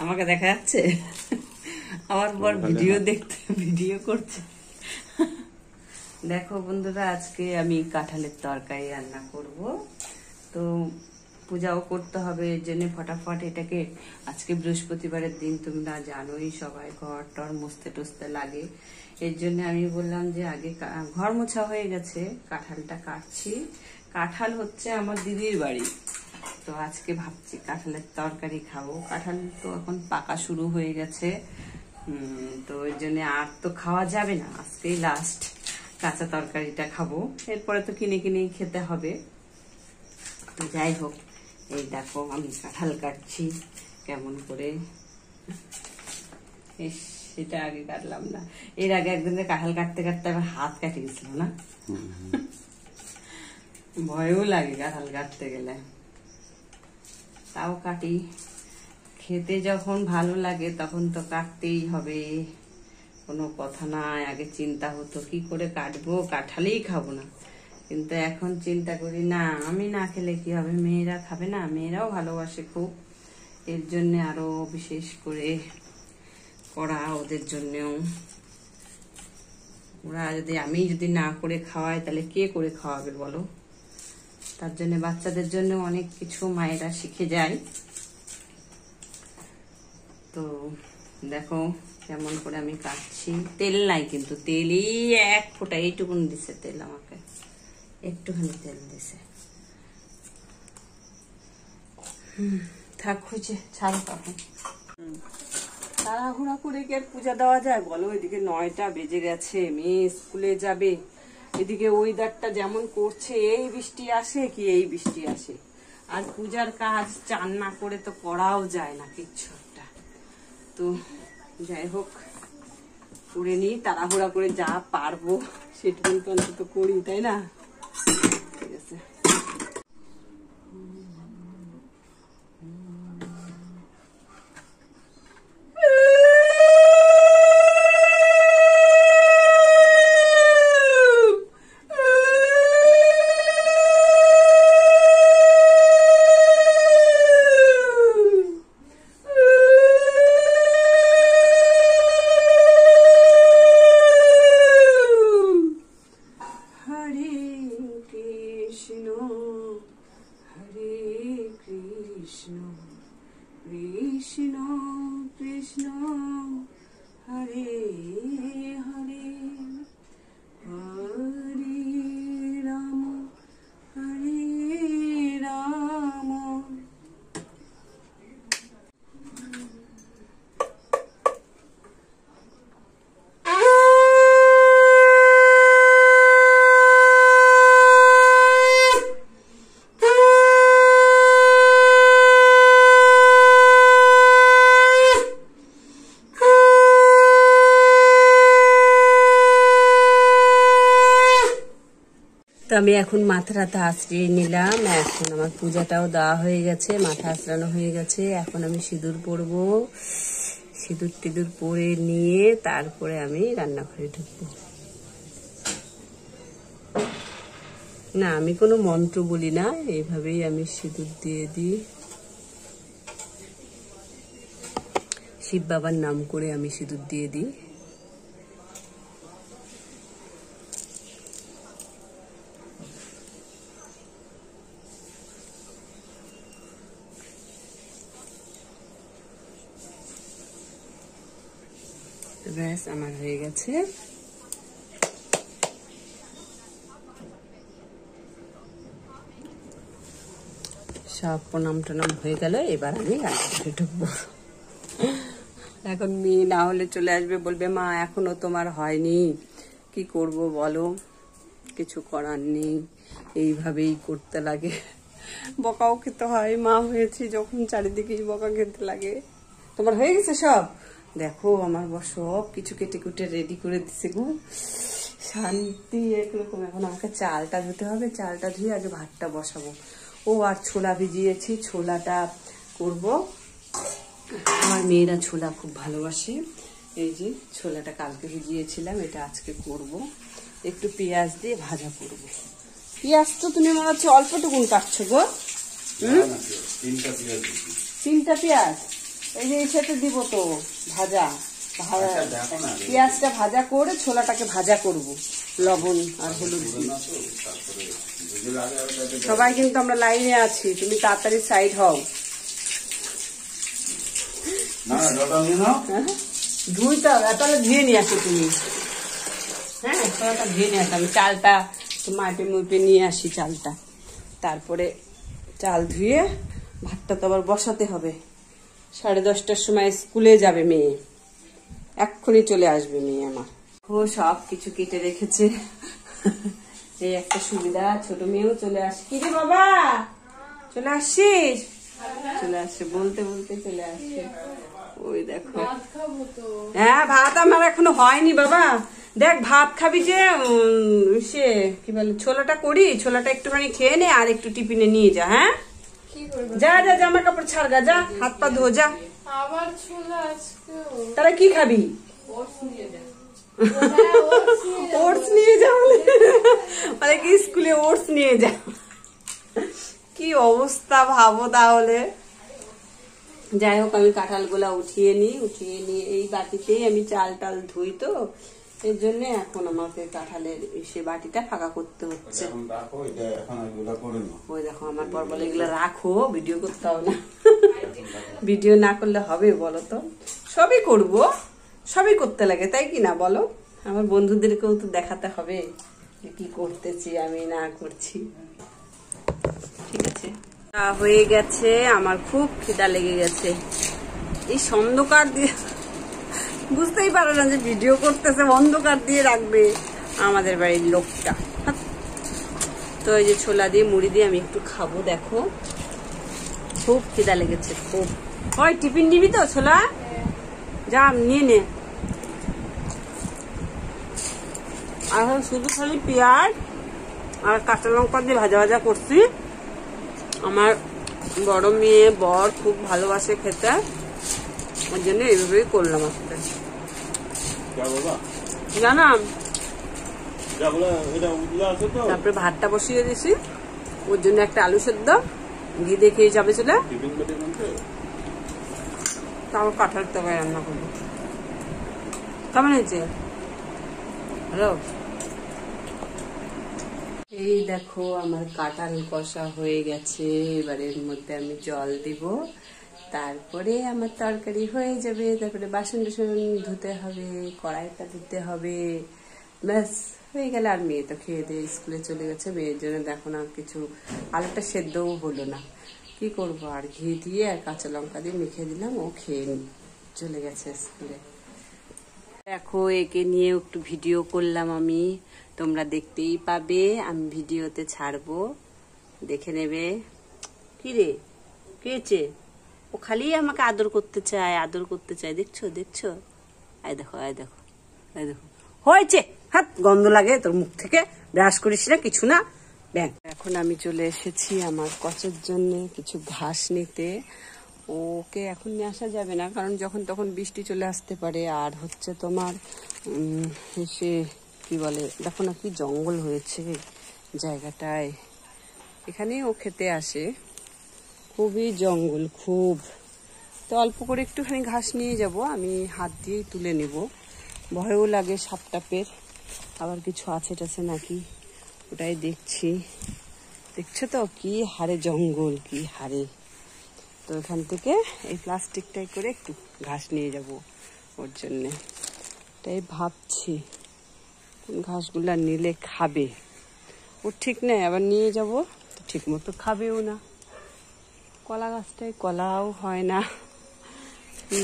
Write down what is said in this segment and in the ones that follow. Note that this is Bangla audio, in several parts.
আমাকে দেখা যাচ্ছে, আমার বর ভিডিও করছে। দেখো বন্ধুরা, আজকে আমি কাঁঠালের তরকারি রান্না করব। তো পূজাও করতে হবে, এর জন্য ফটাফট এটাকে, আজকে বৃহস্পতিবারের দিন তোমরা জানোই, সবাই ঘর টর মুছতে টুছতে লাগে। এর জন্য আমি বললাম যে আগে ঘর মোছা হয়ে গেছে, কাঁঠালটা কাটছি। কাঁঠাল হচ্ছে আমার দিদির বাড়ি, তো আজকে ভাবছি কাঁঠালের তরকারি খাবো। কাঁঠাল তো এখন পাকা শুরু হয়ে গেছে, তো এর জন্য আর তো খাওয়া যাবে না, আজকেই লাস্ট কাঁচা তরকারিটা খাবো, এরপরে তো কিনে কিনেই খেতে হবে। তো যাই হোক, এই দেখো আমি কাঁঠাল কাটছি কেমন করে। সেটা আগে কাটলাম না, এর আগে একদিনের কাঁঠাল কাটতে কাটতে আমার হাত কাটে গেছিল না, ভয়ও লাগে কাঁঠাল কাটতে গেলে, তাও কাটি। খেতে যখন ভালো লাগে তখন তো কাটতেই হবে, কোনো কথা নাই। আগে চিন্তা হতো কি করে কাটবো, কাঁঠালেই খাবো না, কিন্তু এখন চিন্তা করি না, আমি না খেলে কি হবে, মেয়েরা খাবে না, মেয়েরাও ভালোবাসে খুব, এর জন্য আরো বিশেষ করে করা ওদের জন্যও। ওরা আমি যদি না করে খাওয়াই তাহলে কে করে খাওয়াবে বলো। তার জন্য বাচ্চাদের জন্য অনেক কিছু মায়েরা শিখে যায়। তো দেখো কেমন করে আমি কাটছি, তেল নাই কিন্তু, তেলই এক ফোঁটা, এইটুকুন দিছে তেল, আমাকে একটুখানি তেল দিছে। থাক হয়েছে, ছাড়ো তখন। তাড়াহুড়া করে কি আর পূজা দেওয়া যায় বলো, এদিকে 9টা বেজে গেছে, মেয়ে স্কুলে যাবে, এদিকে ওয়েদারটা যেমন করছে, এই বৃষ্টি আসে কি এই বৃষ্টি আসে, আর পূজার কাজ চান না করে তো করাও যায় না কিচ্ছু একটা। তো যাই হোক, করে নিই তাড়াহুড়া করে, যা পারবো সেটুকু তো অন্তত করি, তাই না? ঠিক আছে। কৃষ্ণ কৃষ্ণ হরে হরে, হরে রাম হরে রাম। তো আমি এখন মাথাটা আঁচড়িয়ে নিলাম, এখন আমার পূজাটাও দেওয়া হয়ে গেছে, মাথা আঁচড়ানো হয়ে গেছে। এখন আমি সিঁদুর পরবো, সিঁদুর টিঁদুর পরে নিয়ে তারপরে আমি রান্নাঘরে ঢুকবো। না, আমি কোনো মন্ত্র বলি না, এইভাবেই আমি সিঁদুর দিয়ে দিই, শিব বাবার নাম করে আমি সিঁদুর দিয়ে দিই। ব্যাস আমার হয়ে গেছে। সব প্রণাম টনাম হয়ে গেল, এবার আমি রান্নাঘরে ঢুকবো। এখন মেয়ে না হলে চলে আসবে, বলবে মা এখনো তোমার হয়নি, কি করব বলো, কিছু করার নেই, এইভাবেই করতে লাগে, বকাও খেতে হয়, মা হয়েছি যখন চারিদিকেই বকা খেতে লাগে। তোমার হয়ে গেছে সব? দেখো আমার বর সব কিছু কেটে কুটে রেডি করে দিছে গো, শান্তি একরকম। এখন আমাকে চালটা ধুতে হবে, চালটা ধুয়ে আগে ভাতটা বসাবো। ও আর ছোলা ভিজিয়েছি, ছোলাটা করব। আমার মেয়েরা ছোলা খুব ভালোবাসে, এই যে ছোলাটা কালকে ভিজিয়েছিলাম, এটা আজকে করব, একটু পেঁয়াজ দিয়ে ভাজা করব। পেঁয়াজ তো তুমি মনে হচ্ছে অল্পটুকুন কাটছো গো। তিনটা পেঁয়াজ এই যে সাথে দিব তো ভাজা, পেঁয়াজটা ভাজা করে ছোলাটাকে ভাজা করব লবণ আর হলুদ দিয়ে। সবাই কিন্তু আমরা লাইনে আছি, তুমি তাড়াতাড়ি সাইড হও। ধুইতে হবে, তাহলে ধুয়ে নিয়ে আসো তুমি। হ্যাঁ ছোলাটা ধুয়ে নিয়ে আসো, আমি চালটা মাপে মুপে নিয়ে আসি চালটা, তারপরে চাল ধুয়ে ভাতটা তো আবার বসাতে হবে। 10:30টার সময় স্কুলে যাবে মেয়ে, এক্ষুনি চলে আসবে মেয়ে আমার। ও সব কিছু কেটে রেখেছে, এই একটা সুবিধা। ছোট মেয়েও চলে আসে। কি রে বাবা চলে আসছিস? চলে আসছে বলতে বলতে চলে আসছে। ওই দেখো, হ্যাঁ ভাত আমার এখনো হয়নি বাবা। দেখ ভাত খাবি যে সে কি বলে ছোলাটা করি, ছোলাটা একটুখানি খেয়ে নে আর একটু টিফিনে নিয়ে যা। হ্যাঁ যা যা, জামা কাপড় ছাড় গা, যা হাত পা ধো যা। তারা কি খাবি? ওটস নিয়ে যা বলে কি স্কুলে ওটস নিয়ে যা। কি অবস্থা ভাবো তাহলে। যাই হোক আমি কাঁঠাল গুলা উঠিয়ে নিই, এই বাটিতেই আমি চাল টাল ধুই, তো এর জন্য এখন আমাকে কাঁঠালের সে বাটিটা ফাঁকা করতে হচ্ছে। ওই দেখো আমার পর বলে এগুলো রাখো, ভিডিও করতে হবে না। ভিডিও না করলে হবে বলো তো? সবই করব, সবই করতে লাগে তাই কি না বলো? আমার বন্ধুদেরকেও তো দেখাতে হবে যে কি করতেছি আমি না করছি। ঠিক আছে, হয়ে গেছে। আমার খুব খিদা লেগে গেছে। এই অন্ধকার দিয়ে বুঝতেই পারে না যে ভিডিও করতেছে, অন্ধকার দিয়ে রাখবে আমাদের বাড়ির লোকটা। তো এই যে ছোলা দিয়ে মুড়ি দিয়ে আমি একটু খাবো। দেখো খুব খিদা লেগেছে খুব। হয় টিফিন নিবি তো ছোলা? যা নিয়ে নে। এখন শুধু খালি পেঁয়াজ আর কাঁচা লঙ্কা দিয়ে ভাজা ভাজা করছি। আমার বড় মেয়ে বর খুব ভালোবাসে খেতে, ওর জন্য এইভাবেই করলাম আজকে। জানাম তারপরে ভাতটা বসিয়ে দিছি, ওর জন্য একটা আলু সেদ্ধ ঘি দিয়ে খেয়ে যাবে ছেলে। তারপর কাঁঠাল তরকারি রান্না করবো। কেমন হয়েছে? হ্যালো, এই দেখো আমার কাঁঠাল কষা হয়ে গেছে। এবারে এর মধ্যে আমি জল দিব, তারপরে আমার তরকারি হয়ে যাবে। তারপরে বাসন টাসন ধুতে হবে, কড়াইটা ধুতে হবে, ব্যাস হয়ে গেলে। আর মেয়ে তো খেয়ে দিয়ে স্কুলে চলে গেছে, মেয়ের জন্য দেখো না কিছু আলুটা সেদ্ধও হলো না। কি করব, আর ঘি দিয়ে আর কাঁচা লঙ্কা দিয়ে মেখে দিলাম, ও খেয়ে চলে গেছে স্কুলে। দেখো একে নিয়ে একটু ভিডিও করলাম আমি, তোমরা দেখতেই পাবে, আমি ভিডিওতে ছাড়বো, দেখে নেবে। কি রে কেছে? ও খালি আমাকে আদর করতে চায়, আদর করতে চায়। দেখছো দেখছো? আয় দেখো আয় দেখো আয় দেখো, হয়েছে। হাত গন্ধ লাগে তোর মুখ থেকে, ব্রাশ করিস না কিছু না। ব্যাং। এখন আমি চলে এসেছি আমার কচের জন্য কিছু ঘাস নিতে। ওকে এখন নিয়ে আসা যাবে না, কারণ যখন তখন বৃষ্টি চলে আসতে পারে। আর হচ্ছে তোমার সে কি বলে, দেখো না কি জঙ্গল হয়েছে জায়গাটায়, এখানে ও খেতে আসে। খুবই জঙ্গল খুব। তো অল্প করে একটুখানি ঘাস নিয়ে যাব, আমি হাত দিয়েই তুলে নেব। ভয়ও লাগে সাপ টাপের, আবার কিছু আছে টাছে নাকি ওটাই দেখছি। দেখছো তো কি হারে জঙ্গল, কি হারে। তো এখান থেকে এই প্লাস্টিকটাই করে একটু ঘাস নিয়ে যাব ওর জন্যে। তাই ভাবছি কোন ঘাসগুলা নিলে খাবে। ও ঠিক নেই, আবার নিয়ে যাব তো ঠিক মতো খাবেও না। কলা গাছটায় কলাও হয় না।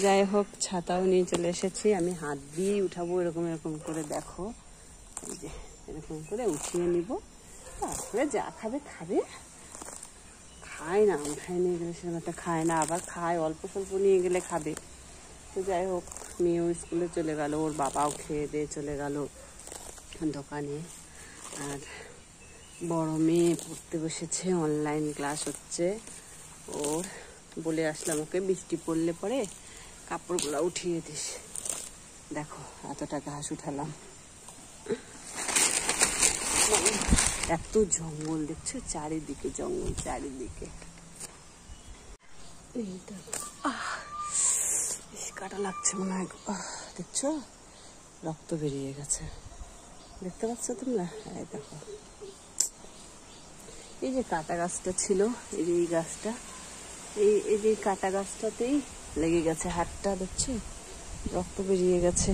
যাই হোক ছাতাও নিয়ে চলে এসেছি, আমি হাত দিয়েই উঠাবো। এরকম এরকম করে দেখো, এই যে এরকম করে উঠিয়ে নিব, তারপরে যা খাবে খাবে। খায় না, উঠায় নিয়ে গেলে সেরকম একটা খায় না, আবার খায় অল্প স্বল্প নিয়ে গেলে খাবে। তো যাই হোক মেয়েও স্কুলে চলে গেল, ওর বাবাও খেয়ে দিয়ে চলে গেল দোকানে। আর বড় মেয়ে পড়তে বসেছে, অনলাইন ক্লাস হচ্ছে ওর। বলে আসলাম ওকে বৃষ্টি পড়লে পরে কাপড়গুলো উঠিয়ে দিস। দেখো এতটা ঘাস উঠালাম। এত জঙ্গল দেখছো, চারিদিকে জঙ্গল, চারিদিকে। এইটা কাটা লাগছে মনে হয়, দেখছো রক্ত বেরিয়ে গেছে, দেখতে পাচ্ছ তোমরা? এই দেখো, এই যে কাটা গাছটা ছিল, এই যে এই গাছটা, এই যে কাটা গাছটাতেই লেগে গেছে হাতটা, দেখছো রক্ত বেরিয়ে গেছে।